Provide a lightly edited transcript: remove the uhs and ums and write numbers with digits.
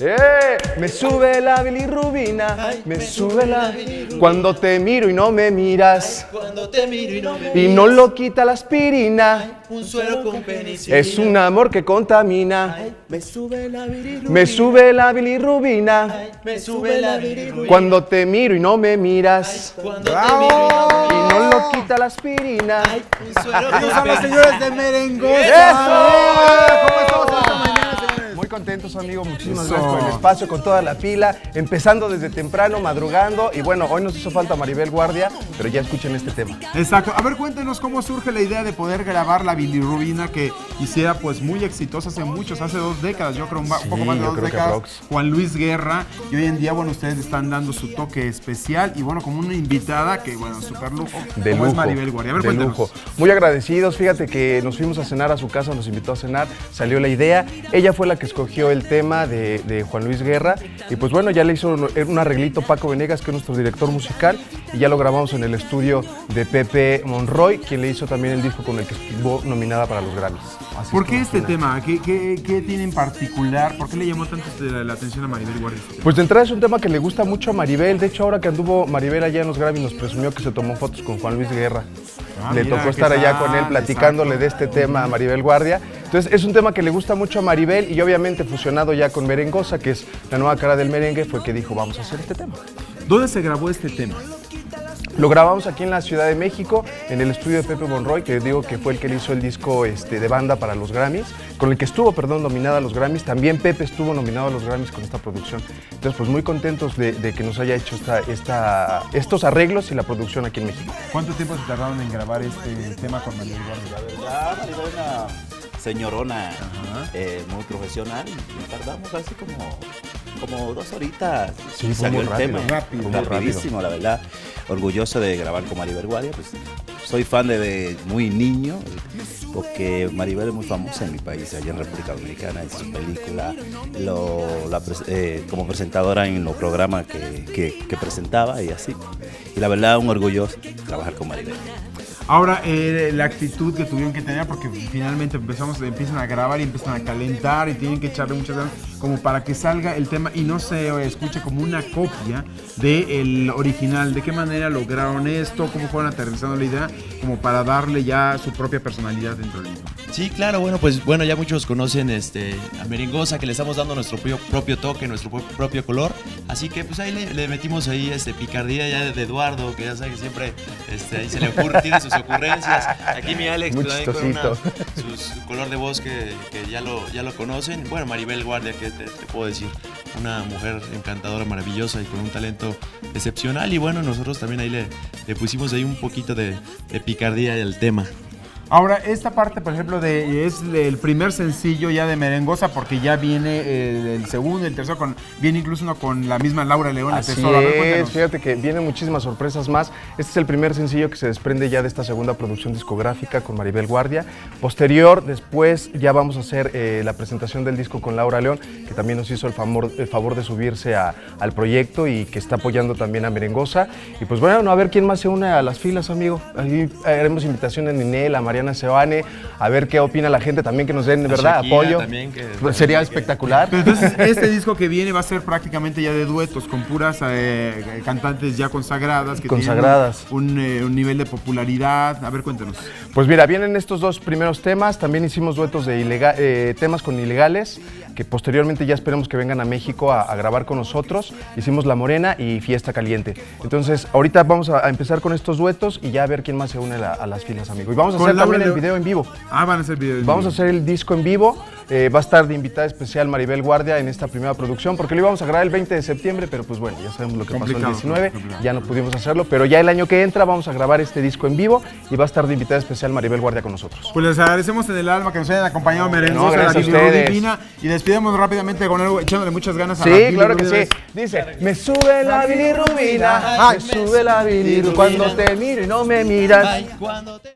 Me sube la bilirrubina, me sube la bilirrubina. Cuando te miro y no me miras, cuando te miro y no me y no lo quita la aspirina. Un suero con penicilina. Es un amor que contamina. Me sube la bilirrubina. Me sube la bilirrubina. Me sube la bilirrubina. Cuando te miro y no me miras, Cuando te miro y no lo quita la aspirina. un suero con Ellos son los penicilina. señores de Merengosa. ¡Eso! ¿Cómo estamos esta mañana, señores? Muy contentos, amigo. Muchísimas Eso. gracias por el espacio, con toda la pila, empezando desde temprano, madrugando. Y bueno, hoy nos hizo falta Maribel Guardia, pero ya escuchen este tema. Exacto. A ver, cuéntenos cómo surge la idea de poder grabar la bilirrubina que hiciera pues muy exitosa hace 2 décadas, yo creo un poco más de yo 2 creo que décadas, aprox. Juan Luis Guerra, y hoy en día, bueno, ustedes le están dando su toque especial y bueno, como una invitada que, bueno, súper lujo, De como lujo, es Maribel Guardia. A ver, de cuéntenos. lujo. Muy agradecidos, fíjate que nos fuimos a cenar a su casa, nos invitó a cenar, salió la idea, ella fue la que escogió el tema de Juan Luis Guerra y pues bueno, ya le hizo un arreglito Paco Venegas, que es nuestro director musical, y ya lo grabamos en el estudio de Pepe Monroy, quien le hizo también el disco con el que estuvo nominada para los Grammys. Así ¿Por es qué como este suena. tema? ¿Qué tiene en particular? ¿Por qué le llamó tanto la atención a Maribel Guardia? Pues de entrada es un tema que le gusta mucho a Maribel. De hecho, ahora que anduvo Maribel allá en los Grammys, nos presumió que se tomó fotos con Juan Luis Guerra. Le mira, tocó qué estar allá con él tal, platicándole exacto. de este tema a Maribel Guardia. Entonces es un tema que le gusta mucho a Maribel y obviamente fusionado ya con Merengosa, que es la nueva cara del merengue, fue que dijo, vamos a hacer este tema. ¿Dónde se grabó este tema? Lo grabamos aquí en la Ciudad de México, en el estudio de Pepe Monroy, que digo que fue el que le hizo el disco de banda para los Grammys, con el que estuvo, nominada a los Grammys. También Pepe estuvo nominado a los Grammys con esta producción. Entonces, pues muy contentos de que nos haya hecho estos arreglos y la producción aquí en México. ¿Cuánto tiempo se tardaron en grabar este tema con Maribel Guardia? La Maribel es una señorona muy profesional y tardamos casi como 2 horitas. Sí, fue salió muy el rápido, tema. rápido, Fue muy rapidísimo, la verdad. Orgulloso de grabar con Maribel Guardia. Pues, soy fan de muy niño, porque Maribel es muy famosa en mi país, allá en República Dominicana, en su película, como presentadora en los programas que presentaba y así. Y la verdad, un orgulloso trabajar con Maribel. Ahora, la actitud que tuvieron que tener, porque finalmente empiezan a grabar y empiezan a calentar y tienen que echarle muchas ganas como para que salga el tema y no se escuche como una copia del original. ¿De qué manera lograron esto? ¿Cómo fueron aterrizando la idea? Como para darle ya su propia personalidad dentro del mismo. Sí, claro, bueno, ya muchos conocen a Merengosa, que le estamos dando nuestro propio toque, nuestro propio color. Así que pues ahí le metimos ahí picardía ya de Eduardo, que ya sabe que siempre ahí se le ocurre, tiene sus ocurrencias. Aquí mi Alex Muy también con chistosito. su color de voz que ya lo conocen. Bueno, Maribel Guardia, que te puedo decir, una mujer encantadora, maravillosa y con un talento excepcional. Y bueno, nosotros también ahí le pusimos ahí un poquito de picardía al tema. Ahora, esta parte, por ejemplo, es el primer sencillo ya de Merengosa, porque ya viene el segundo, el tercero, viene incluso uno con la misma Laura León, el Así Tesoro. A ver, es, cuéntanos. fíjate que vienen muchísimas sorpresas más. Este es el primer sencillo que se desprende ya de esta segunda producción discográfica con Maribel Guardia. Posterior, después ya vamos a hacer la presentación del disco con Laura León, que también nos hizo el favor de subirse al proyecto y que está apoyando también a Merengosa. Y pues bueno, a ver quién más se une a las filas, amigo. Ahí haremos invitación a Ninel, a Mariana Sebane, a ver qué opina la gente también, que nos den, ¿verdad?, Shakira apoyo. también, Pues sería espectacular. Pero entonces, este disco que viene va a ser prácticamente ya de duetos, con puras cantantes ya consagradas, que Consagradas. tienen un nivel de popularidad. A ver, cuéntanos. Pues mira, vienen estos 2 primeros temas, también hicimos duetos de temas con Ilegales, que posteriormente ya esperemos que vengan a México a grabar con nosotros. Hicimos La Morena y Fiesta Caliente. Entonces, ahorita vamos a empezar con estos duetos y ya a ver quién más se une a las filas, amigo. Y vamos a Con hacer Laura también el León. video en vivo. Ah, van a hacer videos. Vamos a hacer el disco en vivo. Va a estar de invitada especial Maribel Guardia en esta primera producción, porque lo íbamos a grabar el 20 de septiembre, pero pues bueno, ya sabemos lo que pasó el Complicado, 19, complicado. ya no pudimos hacerlo, pero ya el año que entra vamos a grabar este disco en vivo y va a estar de invitada especial Maribel Guardia con nosotros. Pues les agradecemos en el alma que nos hayan acompañado Merengosa, gracias la a ustedes. bilirrubina, y despidamos rápidamente con algo, echándole muchas ganas a la Sí, claro que sí. bilirrubina. Dice, me sube la bilirrubina, me sube la bilirrubina, cuando te miro y no me miras. Ay, cuando te